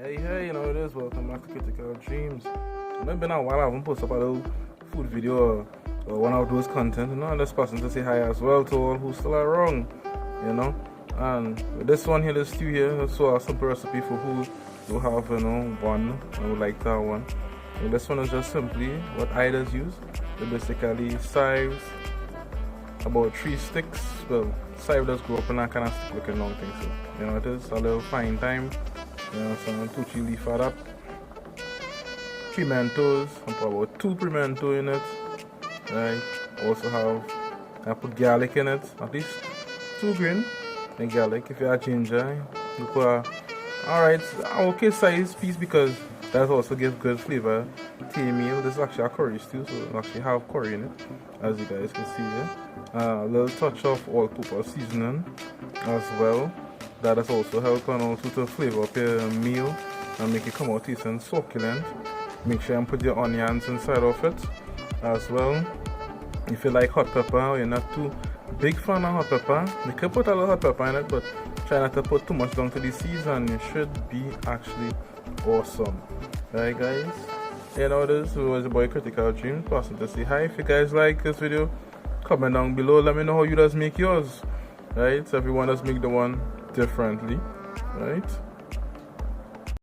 Hey, you know it is. Welcome back to Critical Dreams. It's been a while. I haven't posted up a little food video or one of those content, I'm just passing to say hi as well to all who still are wrong, And with this one here, this stew here, so a simple recipe for who will have, one and would like to have one. And this one is just simply what I just use. They basically size about 3 sticks. Well, size does grow up in that kind of stick looking long thing, so it is a little fine time. Some 2 chili fat up, pimentos, I put about 2 pimento in it, right? Also I put garlic in it, at least 2 grain and garlic. If you have ginger, you put alright, okay size piece because that also gives good flavor to your meal. This is actually a curry stew, so it actually have curry in it, as you guys can see here. A little touch of all-purpose seasoning as well. That has also helped and also to flavor up your meal and make it come out tasty and succulent. Make sure you put your onions inside of it as well. If you like hot pepper or you're not too big fan of hot pepper, you can put a little hot pepper in it, but try not to put too much down to the seeds and it should be actually awesome. Alright guys, this was your boy Critical Dreams, passing to say hi. If you guys like this video, comment down below, let me know how you guys make yours. Right, so everyone does make the one differently, right?